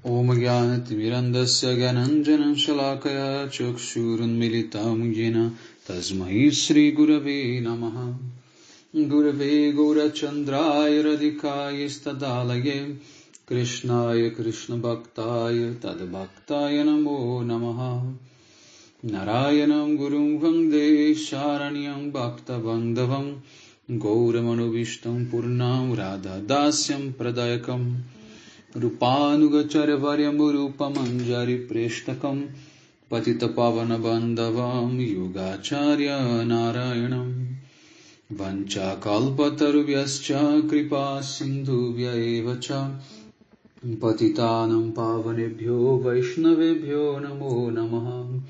Om Jnanatimirandasya Gyananjanan Shalakaya Chakshurunmilitam Yena Tasmai Shri Gurave Namaha. Gurave Gaurachandraya Radhikaya Stadalaye Krishnaya Krishna Bhaktaya Tadbhaktaya Namo Namaha. Narayanam Gurum Vande Sharanyam Bhakta Bandhavam Gauramanovistam Purnam Radha Dasyam Pradayakam Rupanugacharyavaryamu Rupamanjari Preshtakam Patita Pavana Bandhavam Yugacharya Narayanam Vancha Kalpatarubhyascha Kripa Sindhubhya Evacha Patitanam Pavanebhyo Vaishnavebhyo Namo Namaha.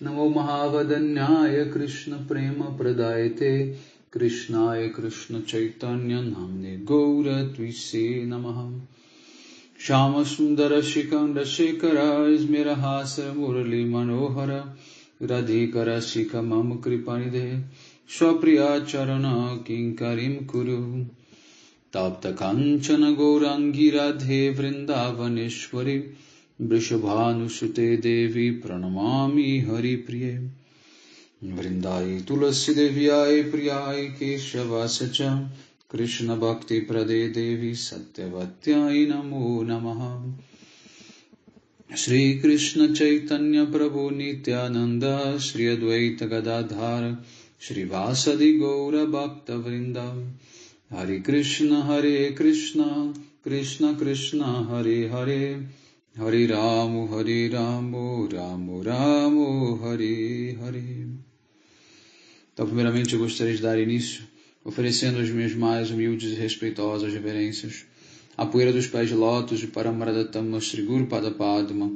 Namo Mahavadanyaya Krishna Prema Pradayate Krishnaya Krishna Chaitanya Namne Gaura Tvise Namaha. Shama Sundara Shikanda Shekara Izmira Hasa Murali Manohara Radhikara Shika Mama Kripanide Swapriya Charana Kinkarim Kuru Tapta Kanchana Gaurangi Radhe Vrindavaneshwari Vrishabhanusute Devi Pranamami Hari Priye Vrindai Tulasi Devyai Priyai Keshavasacha Krishna Bhakti Prade Devi Satyavatyai Namo Namaha. Shri Krishna Chaitanya Prabhu Nityananda Shri Advaita Gadadhara Shri Vasadi Gaura Bhakta Vrinda Hare Krishna Krishna Krishna Hare Hare Hare Ramu Ramu Ramu Hare Hare. Então, primeiramente, eu gostaria de dar início oferecendo as minhas mais humildes e respeitosas reverências à poeira dos pés de lótus de Paramaradatama Sri Guru Pada Padma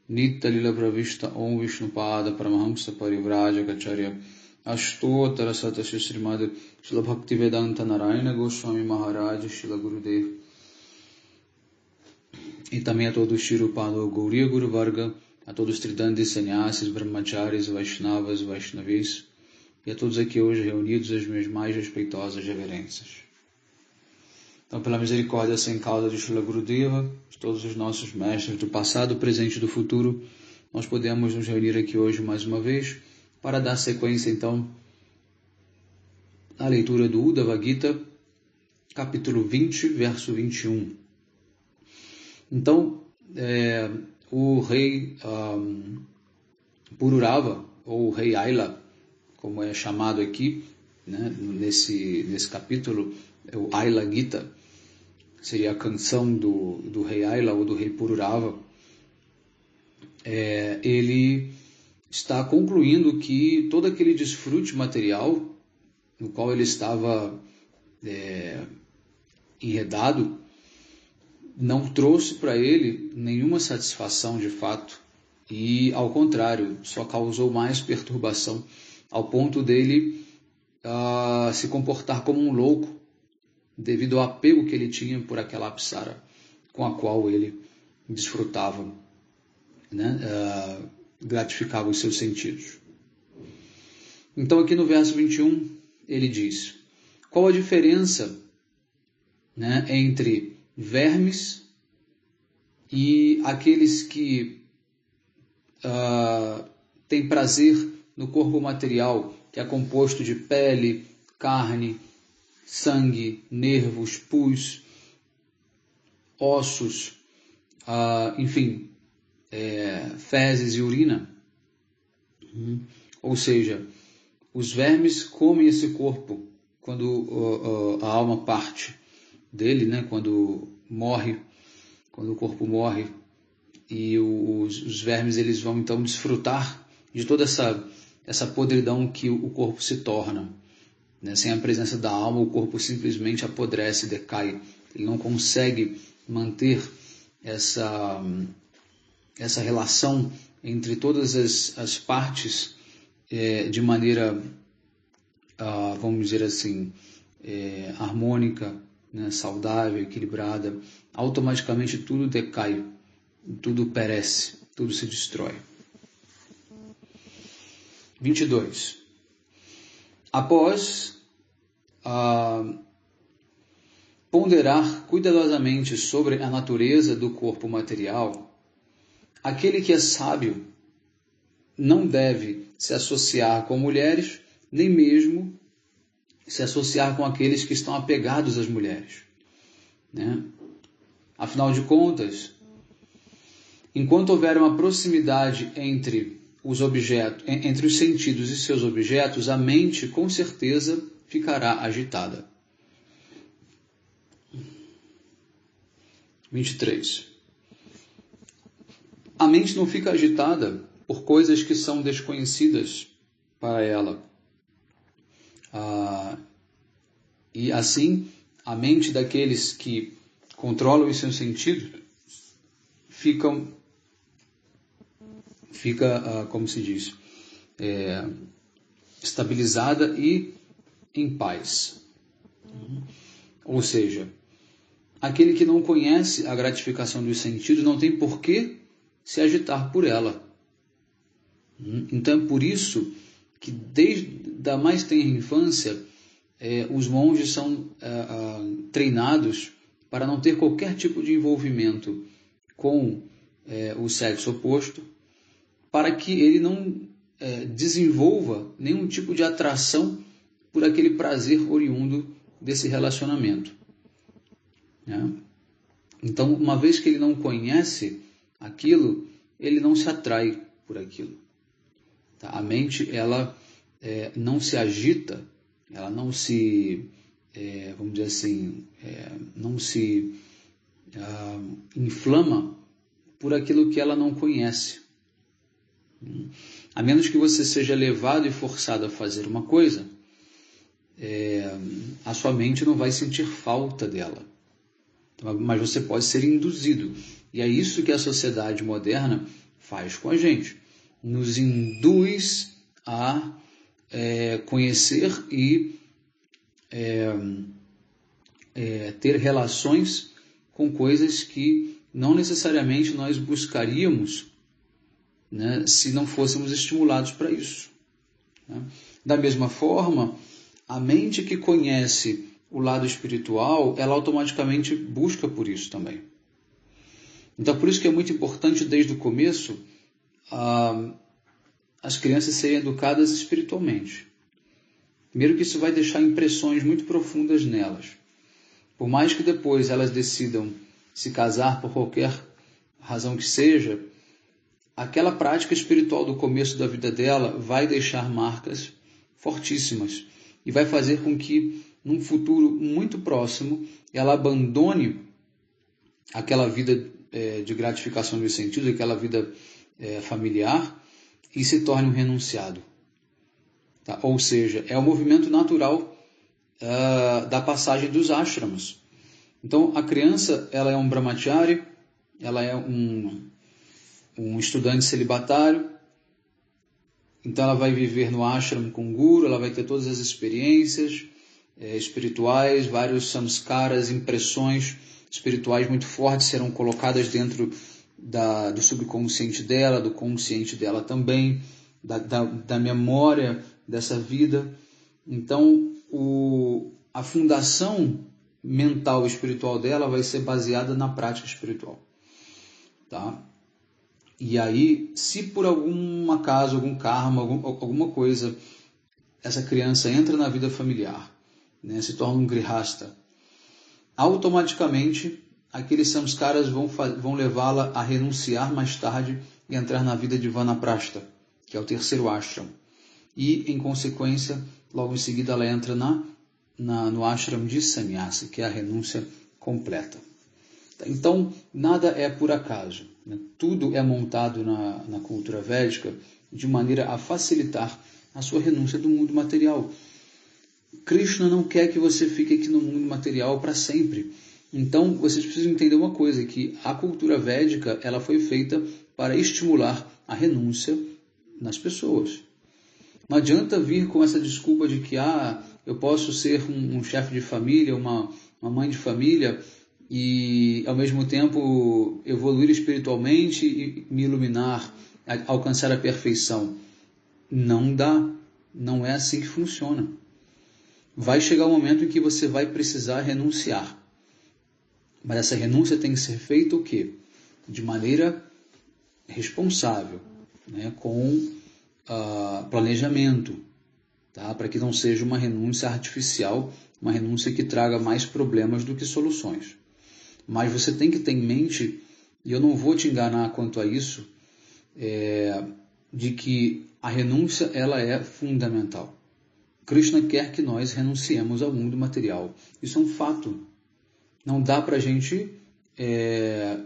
Nita Lila Pravista Om Vishnu Pada Paramahamsa Parivraja Kacharya Ashtotara Satasya Srimad Shila Bhaktivedanta Narayana Goswami Maharaj Shila Gurudev e também a todos os Shirupada Gauriya Guru Varga, a todos os Tridandis, Sannyasis, Brahmacharis, Vaishnavas, Vaishnavis e a todos aqui hoje reunidos as minhas mais respeitosas reverências. Então, pela misericórdia sem causa de Srila Gurudeva, de todos os nossos mestres do passado, presente e do futuro, nós podemos nos reunir aqui hoje mais uma vez para dar sequência, então, à leitura do Uddhava Gita, capítulo 20, verso 21. Então, o rei Pururava, ou o rei Aila, como é chamado aqui, né, nesse capítulo, é o Aila Gita, seria a canção do rei Aila ou do rei Pururava. Ele está concluindo que todo aquele desfrute material no qual ele estava enredado não trouxe para ele nenhuma satisfação de fato e, ao contrário, só causou mais perturbação, ao ponto dele se comportar como um louco devido ao apego que ele tinha por aquela apsara com a qual ele desfrutava, né? Gratificava os seus sentidos. Então aqui no verso 21 ele diz: qual a diferença, né, entre vermes e aqueles que têm prazer no corpo material, que é composto de pele, carne, sangue, nervos, pus, ossos, enfim, fezes e urina. Ou seja, os vermes comem esse corpo quando a alma parte dele, né? Quando o corpo morre, e os vermes eles vão então desfrutar de toda essa podridão que o corpo se torna, né? Sem a presença da alma, o corpo simplesmente apodrece, decai. Ele não consegue manter essa relação entre todas as partes de maneira, vamos dizer assim, harmônica, né? Saudável, equilibrada. Automaticamente tudo decai, tudo perece, tudo se destrói. 22. Após ponderar cuidadosamente sobre a natureza do corpo material, aquele que é sábio não deve se associar com mulheres, nem mesmo se associar com aqueles que estão apegados às mulheres, né? Afinal de contas, enquanto houver uma proximidade entre os objetos, entre os sentidos e seus objetos, a mente com certeza ficará agitada. 23. A mente não fica agitada por coisas que são desconhecidas para ela. E assim, a mente daqueles que controlam os seus sentidos fica, como se diz, estabilizada e em paz. Ou seja, aquele que não conhece a gratificação dos sentidos não tem por que se agitar por ela. Então é por isso que desde a mais tenra infância os monges são treinados para não ter qualquer tipo de envolvimento com o sexo oposto, para que ele não desenvolva nenhum tipo de atração por aquele prazer oriundo desse relacionamento. Então, uma vez que ele não conhece aquilo, ele não se atrai por aquilo. Tá? A mente, ela não se agita, ela não se, vamos dizer assim, não se inflama por aquilo que ela não conhece. A menos que você seja levado e forçado a fazer uma coisa, a sua mente não vai sentir falta dela. Mas você pode ser induzido. E é isso que a sociedade moderna faz com a gente. Nos induz a conhecer e ter relações com coisas que não necessariamente nós buscaríamos, né, se não fôssemos estimulados para isso. Né? Da mesma forma, a mente que conhece o lado espiritual, ela automaticamente busca por isso também. Então, por isso que é muito importante, desde o começo, as crianças serem educadas espiritualmente. Primeiro que isso vai deixar impressões muito profundas nelas. Por mais que depois elas decidam se casar por qualquer razão que seja, aquela prática espiritual do começo da vida dela vai deixar marcas fortíssimas e vai fazer com que, num futuro muito próximo, ela abandone aquela vida de gratificação dos sentidos, aquela vida familiar, e se torne um renunciado. Tá? Ou seja, é o movimento natural da passagem dos ashrams. Então, a criança, ela é um brahmachari, ela é um estudante celibatário, então ela vai viver no ashram com o guru, ela vai ter todas as experiências espirituais, vários samskaras, impressões espirituais muito fortes serão colocadas dentro do subconsciente dela, do consciente dela também, da memória dessa vida. Então, a fundação mental e espiritual dela vai ser baseada na prática espiritual. Tá? E aí, se por algum acaso, algum karma, alguma coisa, essa criança entra na vida familiar, né, se torna um grihasta, automaticamente aqueles samskaras vão levá-la a renunciar mais tarde e entrar na vida de vanaprastha, que é o terceiro ashram. E, em consequência, logo em seguida ela entra no ashram de sannyasi, que é a renúncia completa. Então, nada é por acaso. Né? Tudo é montado na cultura védica de maneira a facilitar a sua renúncia do mundo material. Krishna não quer que você fique aqui no mundo material para sempre. Então, vocês precisam entender uma coisa, que a cultura védica ela foi feita para estimular a renúncia nas pessoas. Não adianta vir com essa desculpa de que eu posso ser um chefe de família, uma mãe de família, e ao mesmo tempo evoluir espiritualmente e me iluminar, alcançar a perfeição. Não dá, não é assim que funciona. Vai chegar um momento em que você vai precisar renunciar. Mas essa renúncia tem que ser feita o quê? De maneira responsável, né, com planejamento, tá? Para que não seja uma renúncia artificial, uma renúncia que traga mais problemas do que soluções. Mas você tem que ter em mente, e eu não vou te enganar quanto a isso, de que a renúncia ela é fundamental. Krishna quer que nós renunciemos ao mundo material. Isso é um fato. Não dá para a gente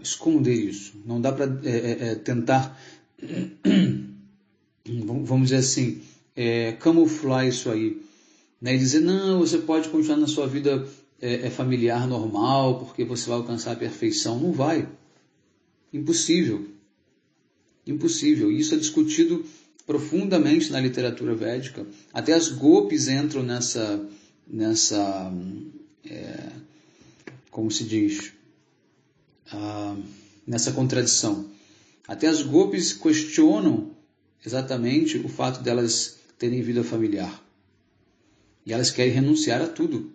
esconder isso. Não dá para tentar, vamos dizer assim, camuflar isso aí. Né? E dizer, não, você pode continuar na sua vida familiar normal, porque você vai alcançar a perfeição. Não vai. Impossível. Impossível. Isso é discutido profundamente na literatura védica. Até as gopis entram nessa como se diz, nessa contradição. Até as gopis questionam exatamente o fato delas terem vida familiar. E elas querem renunciar a tudo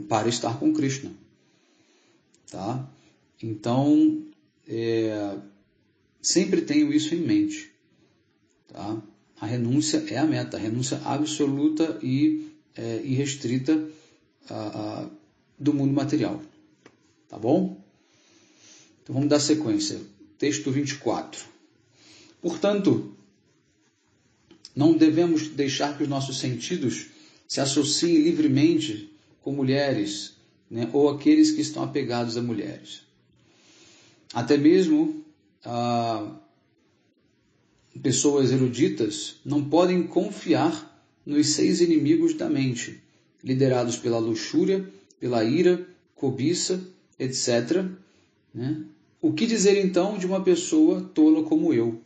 para estar com Krishna. Tá? Então, sempre tenho isso em mente. Tá? A renúncia é a meta, a renúncia absoluta e irrestrita do mundo material. Tá bom? Então vamos dar sequência. Texto 24. Portanto, não devemos deixar que os nossos sentidos se associem livremente com mulheres, né, ou aqueles que estão apegados a mulheres. Até mesmo pessoas eruditas não podem confiar nos 6 inimigos da mente, liderados pela luxúria, pela ira, cobiça, etc. Né? O que dizer então de uma pessoa tola como eu?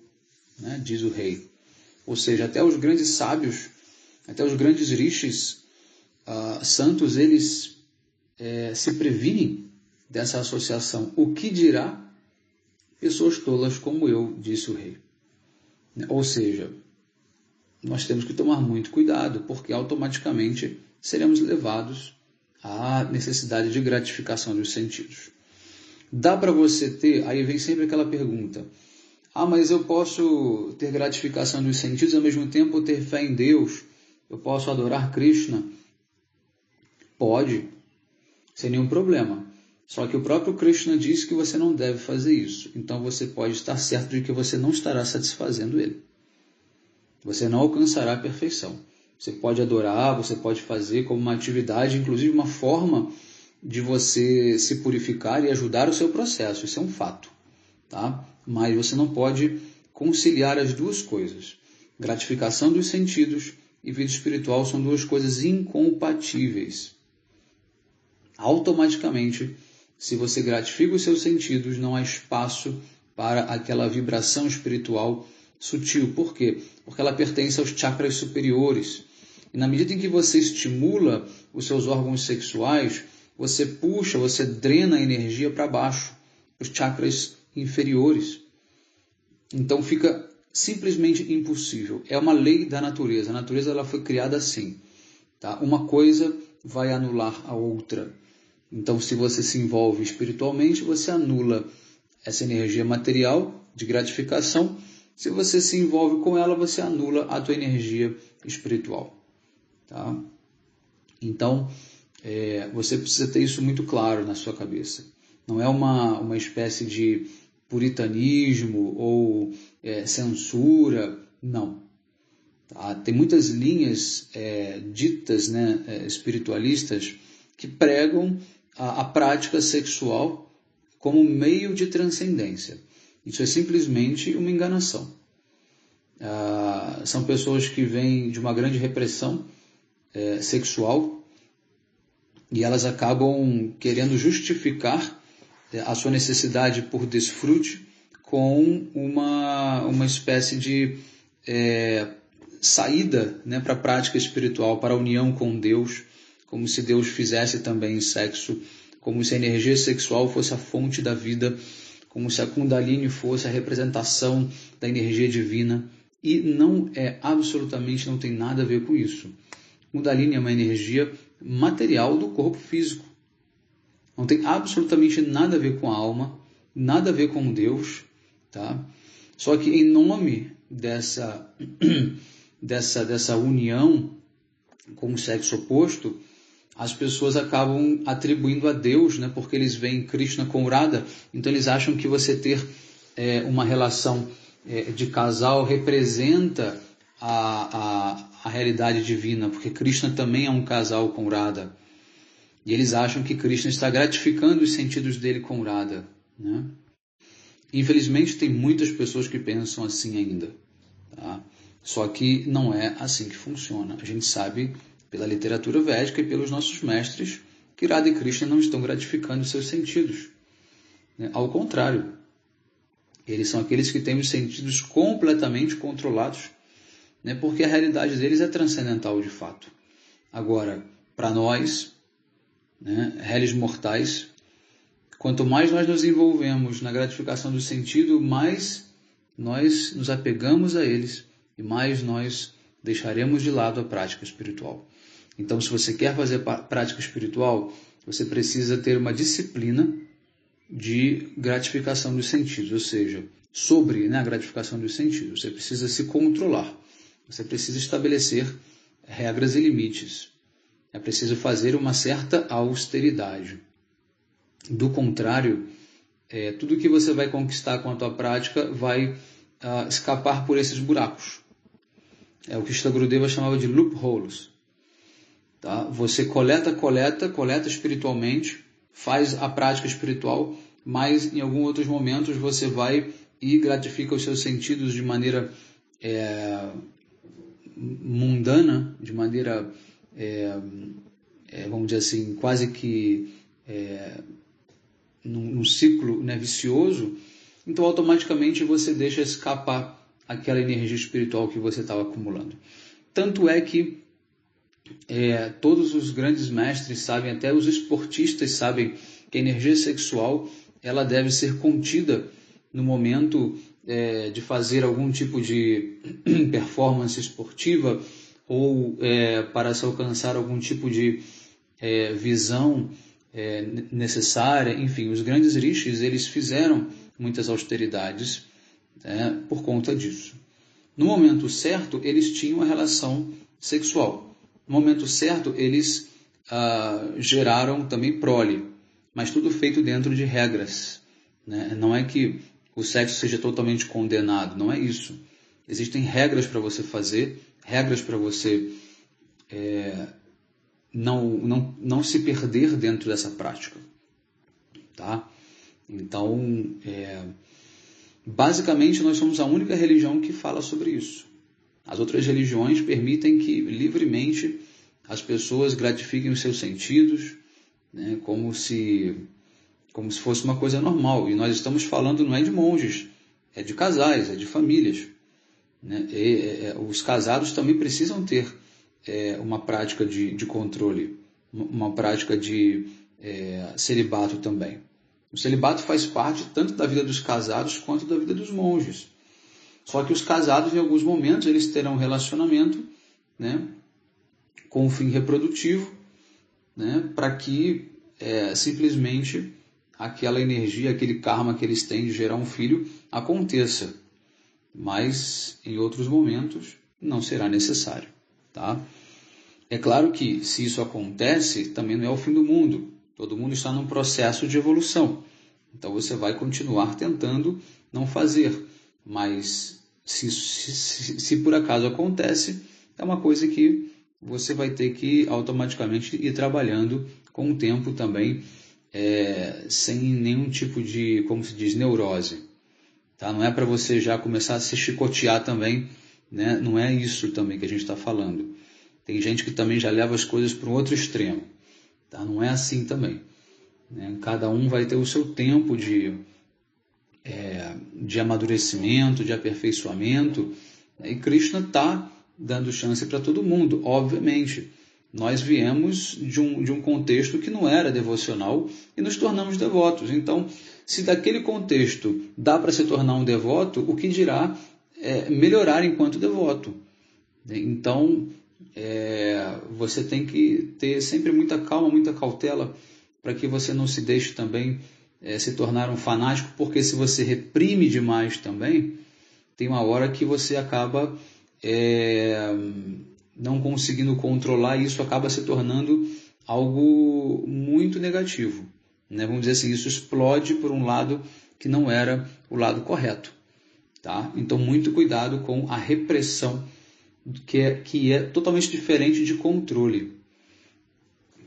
Né? Diz o rei. Ou seja, até os grandes sábios, até os grandes rishis santos, eles se previnem dessa associação. O que dirá pessoas tolas como eu, disse o rei. Ou seja, nós temos que tomar muito cuidado, porque automaticamente seremos levados à necessidade de gratificação dos sentidos. Dá para você ter, aí vem sempre aquela pergunta, mas eu posso ter gratificação dos sentidos e ao mesmo tempo ter fé em Deus, eu posso adorar Krishna? Pode, sem nenhum problema. Só que o próprio Krishna diz que você não deve fazer isso. Então você pode estar certo de que você não estará satisfazendo ele. Você não alcançará a perfeição. Você pode adorar, você pode fazer como uma atividade, inclusive uma forma de você se purificar e ajudar o seu processo. Isso é um fato. Tá? Mas você não pode conciliar as duas coisas. Gratificação dos sentidos e vida espiritual são duas coisas incompatíveis. Automaticamente, se você gratifica os seus sentidos, não há espaço para aquela vibração espiritual sutil. Por quê? Porque ela pertence aos chakras superiores. E na medida em que você estimula os seus órgãos sexuais, você puxa, você drena a energia para baixo, os chakras inferiores. Então fica simplesmente impossível. É uma lei da natureza. A natureza ela foi criada assim. Tá? Uma coisa vai anular a outra. Então, se você se envolve espiritualmente, você anula essa energia material de gratificação. Se você se envolve com ela, você anula a tua energia espiritual. Tá? Então, você precisa ter isso muito claro na sua cabeça. Não é uma espécie de puritanismo ou censura, não. Tá? Tem muitas linhas ditas, né, espiritualistas que pregam a prática sexual como meio de transcendência. Isso é simplesmente uma enganação. São pessoas que vêm de uma grande repressão sexual e elas acabam querendo justificar a sua necessidade por desfrute com uma espécie de saída, né, para a prática espiritual, para a união com Deus, como se Deus fizesse também sexo, como se a energia sexual fosse a fonte da vida, como se a Kundalini fosse a representação da energia divina. E não absolutamente não tem nada a ver com isso. Kundalini é uma energia material do corpo físico. Não tem absolutamente nada a ver com a alma, nada a ver com Deus, tá? Só que em nome dessa união com o sexo oposto, as pessoas acabam atribuindo a Deus, né? Porque eles veem Krishna com Radha, então eles acham que você ter uma relação de casal representa a realidade divina, porque Krishna também é um casal com Radha. E eles acham que Krishna está gratificando os sentidos dele com Radha, né? Infelizmente, tem muitas pessoas que pensam assim ainda, tá? Só que não é assim que funciona. A gente sabe, pela literatura védica e pelos nossos mestres, que Radha e Krishna não estão gratificando os seus sentidos, né? Ao contrário, eles são aqueles que têm os sentidos completamente controlados, né? Porque a realidade deles é transcendental de fato. Agora, para nós, né, réis mortais, quanto mais nós nos envolvemos na gratificação do sentido, mais nós nos apegamos a eles e mais nós deixaremos de lado a prática espiritual. Então, se você quer fazer prática espiritual, você precisa ter uma disciplina de gratificação dos sentidos, ou seja, sobre, né, a gratificação dos sentidos. Você precisa se controlar, você precisa estabelecer regras e limites. É preciso fazer uma certa austeridade. Do contrário, tudo que você vai conquistar com a tua prática vai escapar por esses buracos. É o que Krishna Gurudeva chamava de loopholes. Tá? Você coleta espiritualmente, faz a prática espiritual, mas em alguns outros momentos você vai e gratifica os seus sentidos de maneira mundana, de maneira, vamos dizer assim, quase que num ciclo, né, vicioso. Então automaticamente você deixa escapar aquela energia espiritual que você estava acumulando. Tanto é que todos os grandes mestres sabem, até os esportistas sabem, que a energia sexual ela deve ser contida no momento de fazer algum tipo de performance esportiva ou para se alcançar algum tipo de visão necessária. Enfim, os grandes rishis, eles fizeram muitas austeridades por conta disso. No momento certo, eles tinham a relação sexual. No momento certo, eles geraram também prole, mas tudo feito dentro de regras, né? Não é que o sexo seja totalmente condenado, não é isso. Existem regras para você fazer, regras para você não se perder dentro dessa prática, tá? Então, basicamente, nós somos a única religião que fala sobre isso. As outras religiões permitem que livremente as pessoas gratifiquem os seus sentidos, né, como se fosse uma coisa normal. E nós estamos falando não é de monges, é de casais, é de famílias, né? Os casados também precisam ter uma prática de controle, uma prática de celibato também. O celibato faz parte tanto da vida dos casados quanto da vida dos monges. Só que os casados, em alguns momentos, eles terão um relacionamento, né, com um fim reprodutivo, né, para que simplesmente aquela energia, aquele karma que eles têm de gerar um filho aconteça. Mas em outros momentos não será necessário, tá? É claro que se isso acontece, também não é o fim do mundo. Todo mundo está num processo de evolução. Então você vai continuar tentando não fazer. Mas se por acaso acontece, é uma coisa que você vai ter que automaticamente ir trabalhando com o tempo também, sem nenhum tipo de, como se diz, neurose. Tá? Não é para você já começar a se chicotear também, né? Não é isso também que a gente está falando. Tem gente que também já leva as coisas para um outro extremo. Tá? Não é assim também, né? Cada um vai ter o seu tempo de amadurecimento, de aperfeiçoamento, e Krishna está dando chance para todo mundo, obviamente. Nós viemos de um contexto que não era devocional e nos tornamos devotos. Então, se daquele contexto dá para se tornar um devoto, o que dirá melhorar enquanto devoto? Então, você tem que ter sempre muita calma, muita cautela, para que você não se deixe também se tornar um fanático, porque se você reprime demais também, tem uma hora que você acaba não conseguindo controlar, e isso acaba se tornando algo muito negativo, né? Vamos dizer assim, isso explode por um lado que não era o lado correto. Tá? Então, muito cuidado com a repressão, que é totalmente diferente de controle.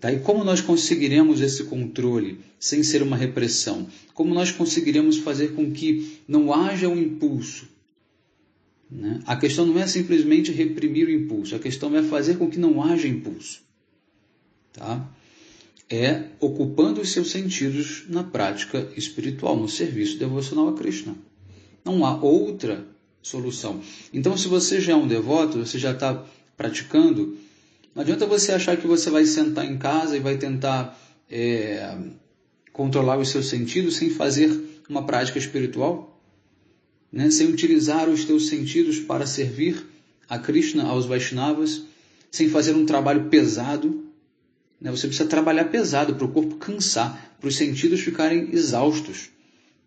Tá? E como nós conseguiremos esse controle sem ser uma repressão? Como nós conseguiremos fazer com que não haja um impulso? Né? A questão não é simplesmente reprimir o impulso, a questão é fazer com que não haja impulso. Tá? É ocupando os seus sentidos na prática espiritual, no serviço devocional a Krishna. Não há outra solução. Então, se você já é um devoto, você já está praticando, não adianta você achar que você vai sentar em casa e vai tentar controlar os seus sentidos sem fazer uma prática espiritual, né? Sem utilizar os teus sentidos para servir a Krishna, aos Vaishnavas, sem fazer um trabalho pesado. Né? Você precisa trabalhar pesado para o corpo cansar, para os sentidos ficarem exaustos,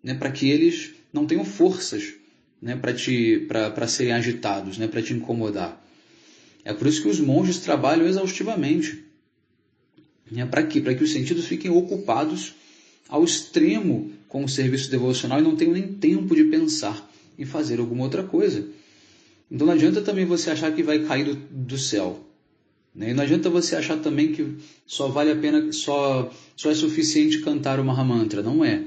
né? Para que eles não tenham forças, né? para serem agitados, né? Para te incomodar. É por isso que os monges trabalham exaustivamente. Né? Para quê? Para que os sentidos fiquem ocupados ao extremo com o serviço devocional e não tenham nem tempo de pensar em fazer alguma outra coisa. Então não adianta também você achar que vai cair do céu. Né? E não adianta você achar também que só vale a pena, só é suficiente cantar o Mahamantra. Não é.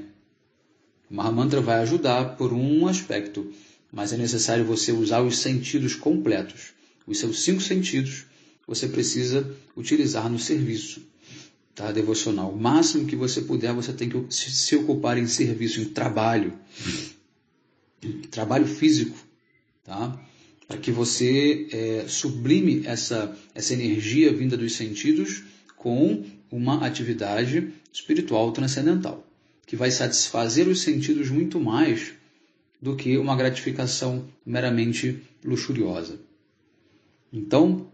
O Mahamantra vai ajudar por um aspecto, mas é necessário você usar os sentidos completos. Os seus 5 sentidos você precisa utilizar no serviço, tá? Devocional. O máximo que você puder, você tem que se ocupar em serviço, em trabalho. Trabalho físico, tá? Para que você sublime essa energia vinda dos sentidos com uma atividade espiritual transcendental, que vai satisfazer os sentidos muito mais do que uma gratificação meramente luxuriosa. Então,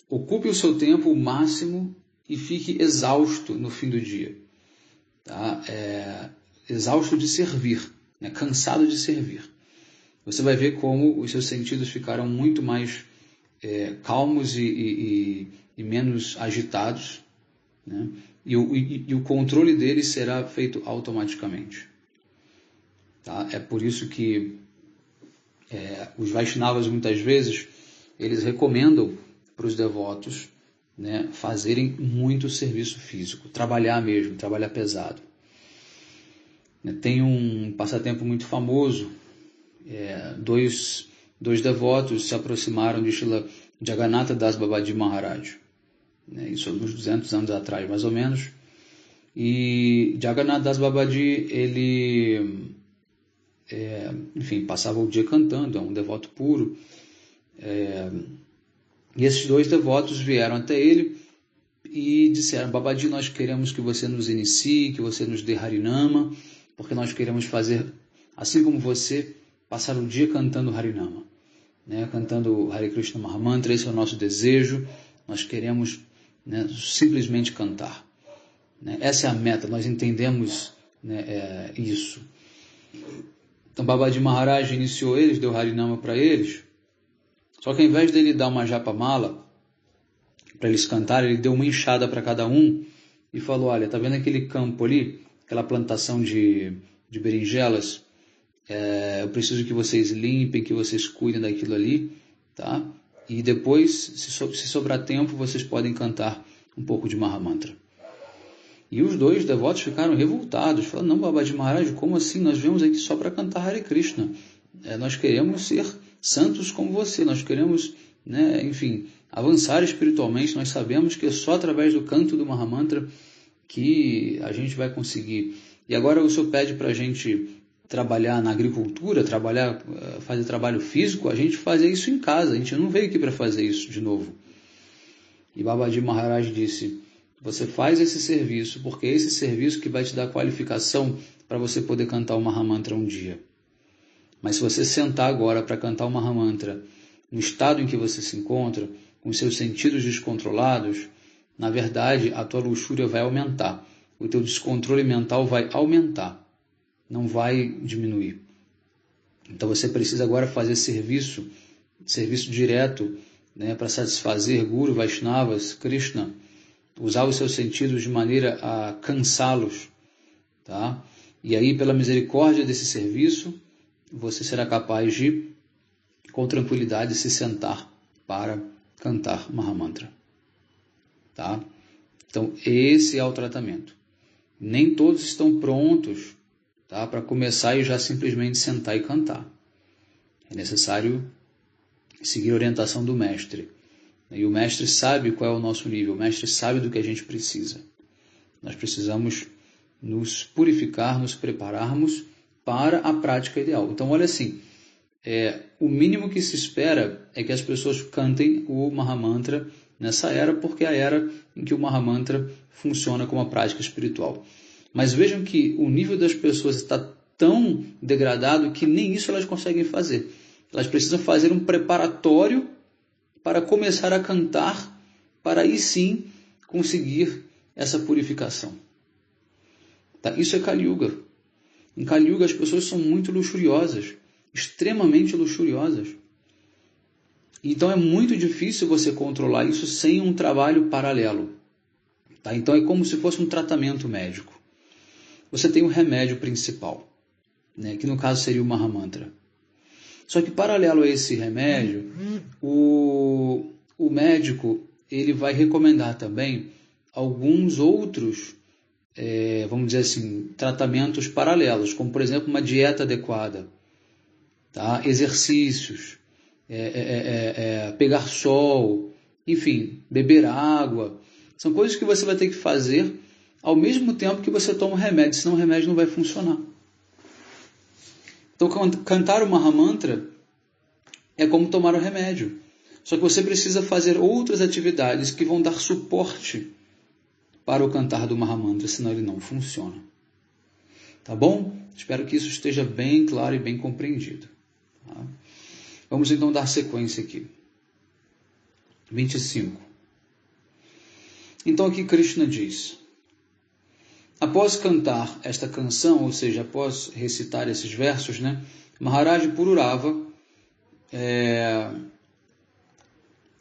ocupe o seu tempo o máximo e fique exausto no fim do dia. Tá? Exausto de servir, né? Cansado de servir. Você vai ver como os seus sentidos ficarão muito mais calmos e menos agitados, né? E o controle deles será feito automaticamente. Tá? É por isso que os Vaishnavas muitas vezes eles recomendam para os devotos, né, fazerem muito serviço físico, trabalhar mesmo, trabalhar pesado. Tem um passatempo muito famoso, dois devotos se aproximaram de Srila Jagannatha Das Babaji Maharaj, né, isso uns 200 anos atrás mais ou menos, e Jagannatha Das Babaji ele passava o dia cantando, é um devoto puro, e esses 2 devotos vieram até ele e disseram: Babaji, nós queremos que você nos inicie, que você nos dê Harinama, porque nós queremos fazer, assim como você, passar o dia cantando Harinama, né? Cantando Hare Krishna Mahamantra. Esse é o nosso desejo, nós queremos, né, simplesmente cantar, né? Essa é a meta, nós entendemos, né, isso. Então Babaji Maharaj iniciou eles, deu Harinama para eles, só que ao invés dele dar uma japamala para eles cantarem, ele deu uma enxada para cada um e falou: olha, tá vendo aquele campo ali, aquela plantação de berinjelas? Eu preciso que vocês limpem, que vocês cuidem daquilo ali, tá? E depois, se sobrar tempo, vocês podem cantar um pouco de Mahamantra. E os 2 devotos ficaram revoltados, falando: não, Babaji Maharaj, como assim? Nós viemos aqui só para cantar Hare Krishna. Nós queremos ser santos como você, nós queremos, né, avançar espiritualmente. Nós sabemos que é só através do canto do Mahamantra que a gente vai conseguir. E agora o Senhor pede para a gente trabalhar na agricultura, fazer trabalho físico, a gente fazer isso em casa, a gente não veio aqui para fazer isso de novo. E Babaji Maharaj disse: você faz esse serviço porque é esse serviço que vai te dar qualificação para você poder cantar o Mahamantra um dia. Mas se você sentar agora para cantar o Mahamantra no estado em que você se encontra, com seus sentidos descontrolados, na verdade a tua luxúria vai aumentar. o teu descontrole mental vai aumentar, não vai diminuir. Então você precisa agora fazer serviço direto, né, para satisfazer Guru, Vaishnavas, Krishna, usar os seus sentidos de maneira a cansá-los, tá? E aí, pela misericórdia desse serviço, você será capaz de, com tranquilidade, se sentar para cantar Mahamantra, tá? Então, esse é o tratamento. Nem todos estão prontos, tá, para começar e já simplesmente sentar e cantar. É necessário seguir a orientação do mestre. E o mestre sabe qual é o nosso nível, o mestre sabe do que a gente precisa. Nós precisamos nos purificar, nos prepararmos para a prática ideal. Então, olha assim, o mínimo que se espera é que as pessoas cantem o Mahamantra nessa era, porque é a era em que o Mahamantra funciona como uma prática espiritual. Mas vejam que o nível das pessoas está tão degradado que nem isso elas conseguem fazer. Elas precisam fazer um preparatório para começar a cantar, para aí sim conseguir essa purificação. Tá? Isso é Kali Yuga. Em Kali Yuga as pessoas são muito luxuriosas, extremamente luxuriosas. Então é muito difícil você controlar isso sem um trabalho paralelo. Tá? Então é como se fosse um tratamento médico. Você tem o remédio principal, né, que no caso seria o Mahamantra. Só que paralelo a esse remédio, o médico ele vai recomendar também alguns outros, vamos dizer assim, tratamentos paralelos, como por exemplo uma dieta adequada, tá? Exercícios, pegar sol, enfim, beber água. São coisas que você vai ter que fazer ao mesmo tempo que você toma o remédio, senão o remédio não vai funcionar. Então, cantar o Mahamantra é como tomar o remédio. Só que você precisa fazer outras atividades que vão dar suporte para o cantar do Mahamantra, senão ele não funciona. Tá bom? Espero que isso esteja bem claro e bem compreendido. Tá? Vamos então dar sequência aqui. 25. Então aqui Krishna diz: após cantar esta canção, ou seja, após recitar esses versos, né, Maharaj Pururava,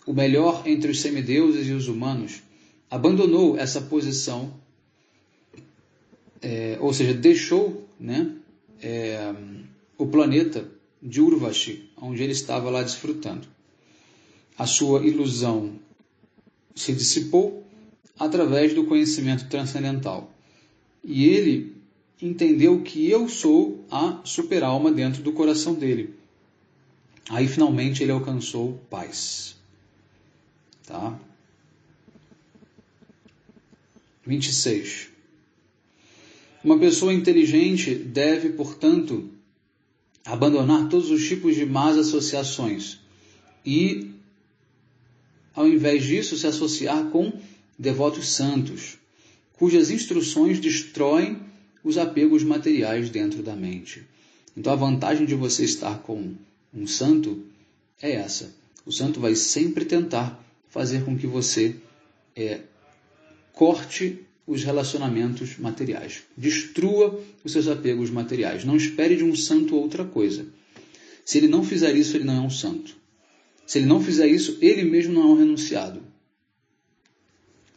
o melhor entre os semideuses e os humanos, abandonou essa posição, ou seja, deixou, né, o planeta de Urvashi, onde ele estava lá desfrutando. A sua ilusão se dissipou através do conhecimento transcendental. E ele entendeu que eu sou a super-alma dentro do coração dele. Aí finalmente ele alcançou paz. Tá? 26. Uma pessoa inteligente deve, portanto, abandonar todos os tipos de más associações e, ao invés disso, se associar com devotos santos, cujas instruções destroem os apegos materiais dentro da mente. Então a vantagem de você estar com um santo é essa. O santo vai sempre tentar fazer com que você corte os relacionamentos materiais. Destrua os seus apegos materiais. Não espere de um santo outra coisa. Se ele não fizer isso, ele não é um santo. Se ele não fizer isso, ele mesmo não é um renunciado.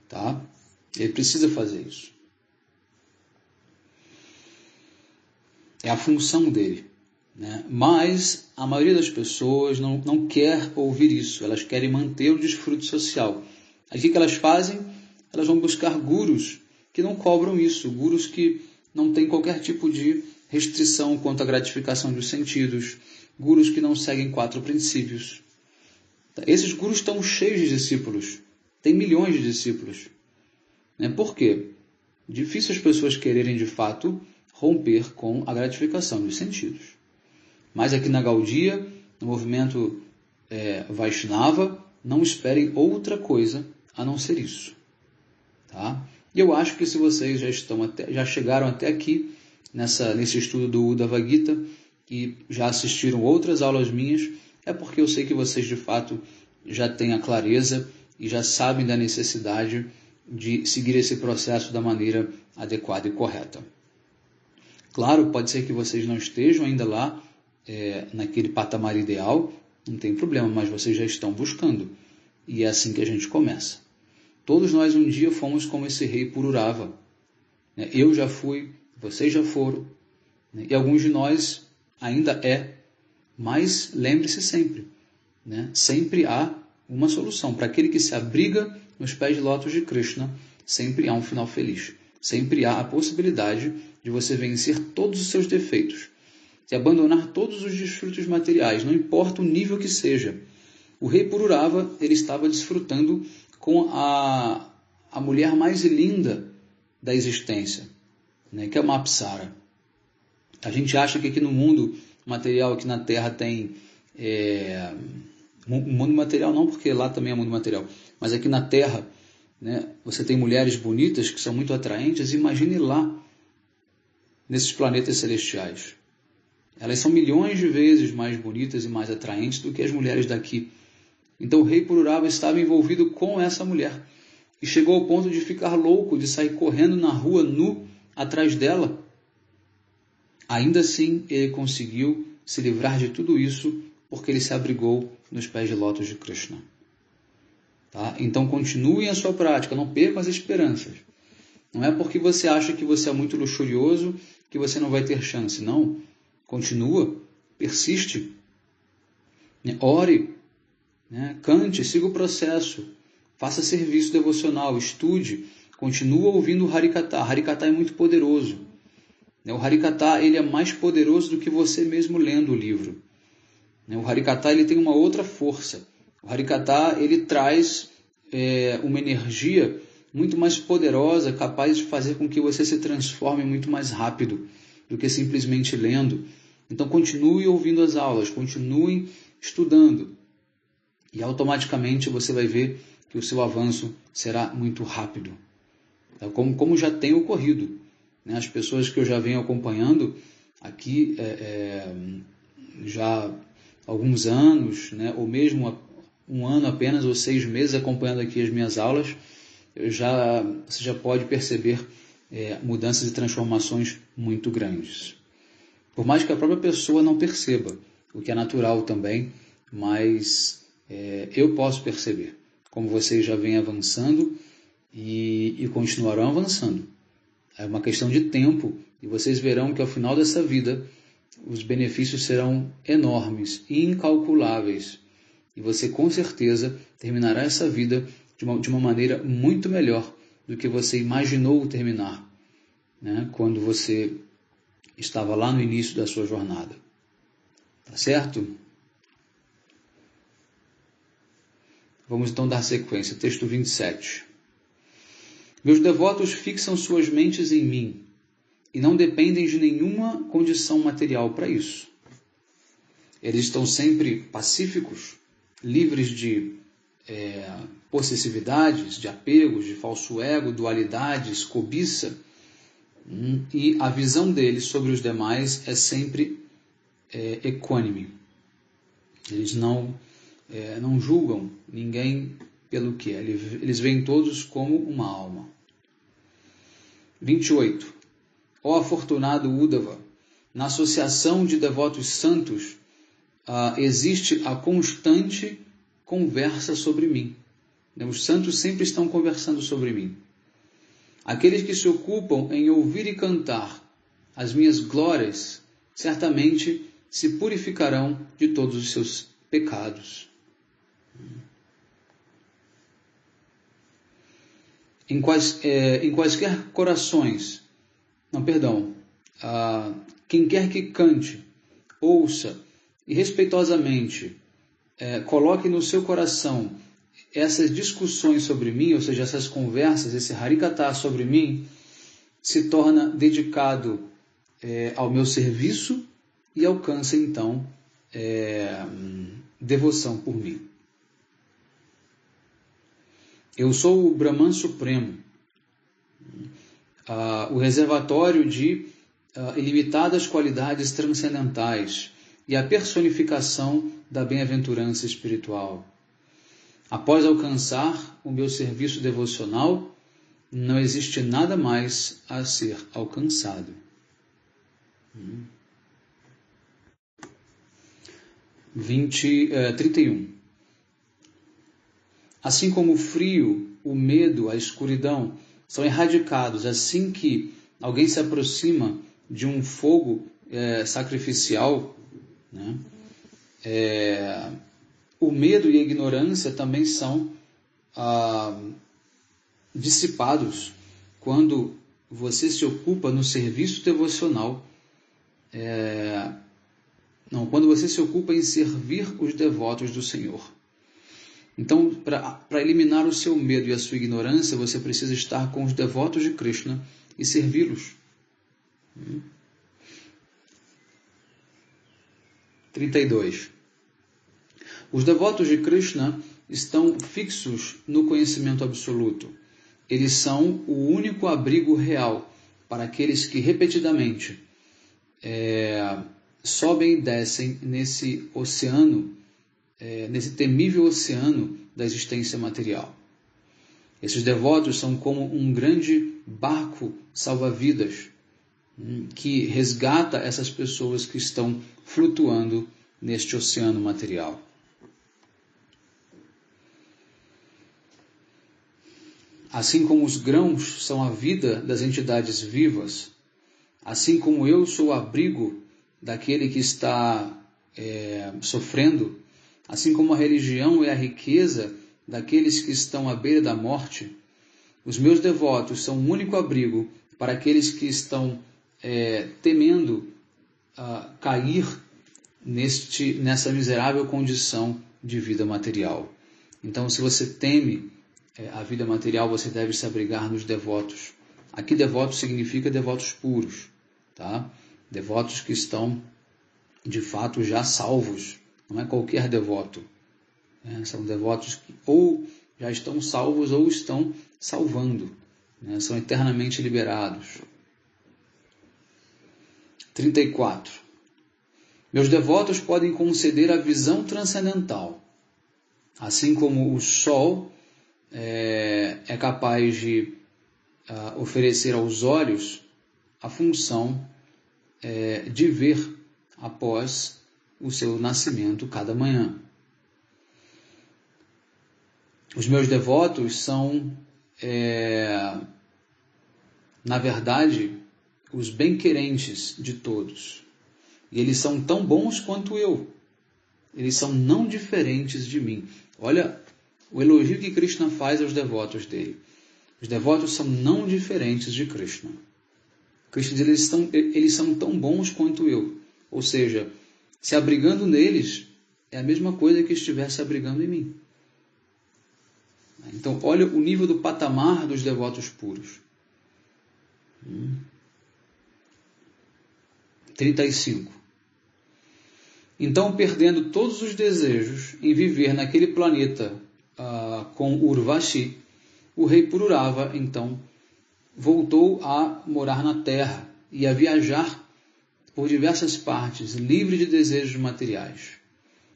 Tá? Ele precisa fazer isso. É a função dele. Né? Mas a maioria das pessoas não quer ouvir isso. Elas querem manter o desfrute social. Aí o que elas fazem? Elas vão buscar gurus que não cobram isso. Gurus que não têm qualquer tipo de restrição quanto à gratificação dos sentidos. Gurus que não seguem 4 princípios. Esses gurus estão cheios de discípulos. Tem milhões de discípulos. Por quê? Difícil as pessoas quererem, de fato, romper com a gratificação dos sentidos. Mas aqui na Gaudiya, no movimento Vaishnava, não esperem outra coisa a não ser isso. Tá? E eu acho que se vocês já chegaram até aqui, nesse estudo do Uddhava Gita, e já assistiram outras aulas minhas, é porque eu sei que vocês, de fato, já têm a clareza e já sabem da necessidade de seguir esse processo da maneira adequada e correta. Claro, pode ser que vocês não estejam ainda lá, naquele patamar ideal, não tem problema, mas vocês já estão buscando. E é assim que a gente começa. Todos nós um dia fomos como esse rei Pururava. Eu já fui, vocês já foram, e alguns de nós ainda mas lembre-se sempre, sempre há uma solução. Para aquele que se abriga nos pés de lótus de Krishna, sempre há um final feliz. Sempre há a possibilidade de você vencer todos os seus defeitos e abandonar todos os desfrutos materiais, não importa o nível que seja. O rei Pururava, ele estava desfrutando com a mulher mais linda da existência, que é uma Apsara. A gente acha que aqui no mundo material, aqui na Terra tem... mundo material não, porque lá também é mundo material, mas aqui na Terra, você tem mulheres bonitas que são muito atraentes. Imagine lá, nesses planetas celestiais. Elas são milhões de vezes mais bonitas e mais atraentes do que as mulheres daqui. Então o rei Pururava estava envolvido com essa mulher e chegou ao ponto de ficar louco, de sair correndo na rua nu atrás dela. Ainda assim, ele conseguiu se livrar de tudo isso porque ele se abrigou nos pés de lótus de Krishna. Tá? Então continue a sua prática, não perca as esperanças. Não é porque você acha que você é muito luxurioso que você não vai ter chance. Não. Continua, persiste, ore, cante, siga o processo, faça serviço devocional, estude, continua ouvindo o Harikatha. Harikatha é muito poderoso. O Harikatha, ele é mais poderoso do que você mesmo lendo o livro. O Harikatha, ele tem uma outra força. O Harikatha, ele traz uma energia muito mais poderosa, capaz de fazer com que você se transforme muito mais rápido do que simplesmente lendo. Então continue ouvindo as aulas, continue estudando e automaticamente você vai ver que o seu avanço será muito rápido, tá? Como já tem ocorrido. As pessoas que eu já venho acompanhando aqui já há alguns anos, ou mesmo um ano apenas, ou 6 meses acompanhando aqui as minhas aulas, você já pode perceber mudanças e transformações muito grandes. Por mais que a própria pessoa não perceba, o que é natural também, mas eu posso perceber como vocês já vêm avançando e continuarão avançando. É uma questão de tempo e vocês verão que ao final dessa vida os benefícios serão enormes e incalculáveis. E você com certeza terminará essa vida de uma maneira muito melhor do que você imaginou terminar, quando você estava lá no início da sua jornada. Tá certo? Vamos então dar sequência. Texto 27. Meus devotos fixam suas mentes em mim e não dependem de nenhuma condição material para isso. Eles estão sempre pacíficos, livres de possessividades, de apegos, de falso ego, dualidades, cobiça. E a visão deles sobre os demais é sempre equânime. Eles não julgam ninguém pelo que é. Eles veem todos como uma alma. 28. Ó afortunado Uddhava, na associação de devotos santos existe a constante conversa sobre mim. Os santos sempre estão conversando sobre mim. Aqueles que se ocupam em ouvir e cantar as minhas glórias, certamente se purificarão de todos os seus pecados. Em quaisquer corações, quem quer que cante, ouça e respeitosamente coloque no seu coração essas discussões sobre mim, ou seja, essas conversas, esse Harikatha sobre mim, se torna dedicado ao meu serviço e alcança então devoção por mim. Eu sou o Brahman Supremo, o reservatório de ilimitadas qualidades transcendentais e a personificação da bem-aventurança espiritual. Após alcançar o meu serviço devocional, não existe nada mais a ser alcançado. 31. Assim como o frio, o medo, a escuridão são erradicados assim que alguém se aproxima de um fogo sacrificial, né? O medo e a ignorância também são dissipados quando você se ocupa no serviço devocional, quando você se ocupa em servir os devotos do Senhor. Então, para eliminar o seu medo e a sua ignorância, você precisa estar com os devotos de Krishna e servi-los. 32. Os devotos de Krishna estão fixos no conhecimento absoluto. Eles são o único abrigo real para aqueles que repetidamente sobem e descem nesse oceano, nesse temível oceano da existência material. Esses devotos são como um grande barco salva-vidas que resgata essas pessoas que estão flutuando neste oceano material. Assim como os grãos são a vida das entidades vivas, assim como eu sou o abrigo daquele que está sofrendo, assim como a religião é a riqueza daqueles que estão à beira da morte, os meus devotos são o único abrigo para aqueles que estão temendo cair nessa miserável condição de vida material. Então, se você teme a vida material, você deve se abrigar nos devotos. Aqui devotos significa devotos puros, tá? Devotos que estão de fato já salvos, não é qualquer devoto. São devotos que ou já estão salvos ou estão salvando, são eternamente liberados. 34. Meus devotos podem conceder a visão transcendental, assim como o sol é capaz de oferecer aos olhos a função de ver após o seu nascimento cada manhã. Os meus devotos são, na verdade, os bem-querentes de todos. E eles são tão bons quanto eu. Eles são não diferentes de mim. Olha o elogio que Krishna faz aos devotos dele. Os devotos são não diferentes de Krishna. Krishna diz, eles são tão bons quanto eu. Ou seja, se abrigando neles é a mesma coisa que estivesse abrigando em mim. Então, olha o nível do patamar dos devotos puros. 35. Então, perdendo todos os desejos em viver naquele planeta com Urvashi, o rei Pururava, então, voltou a morar na terra e a viajar por diversas partes, livre de desejos materiais,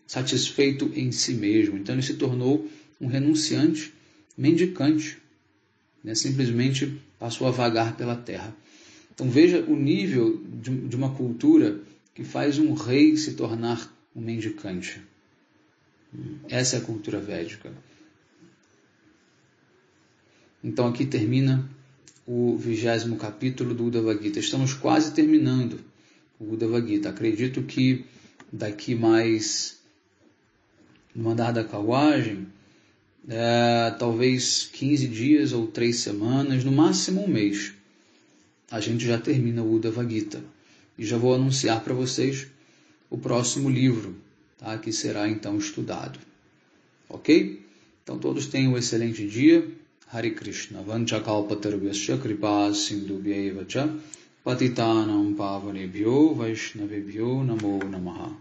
satisfeito em si mesmo. Então, ele se tornou um renunciante, mendicante, simplesmente passou a vagar pela terra. Então, veja o nível de uma cultura que faz um rei se tornar um mendicante. Essa é a cultura védica. Então aqui termina o 20º capítulo do Uddhava Gita. Estamos quase terminando o Uddhava Gita. Acredito que daqui mais, no andar da carruagem, talvez 15 dias ou 3 semanas, no máximo um mês, a gente já termina o Uddhava Gita. E já vou anunciar para vocês o próximo livro, tá? Que será então estudado. Ok? Então todos tenham um excelente dia. Hare Krishna. Vanchakalpatarvyasya kripa sindubhyaiva cha patitanam pavanebhyo vaishnavebhyo namo namaha.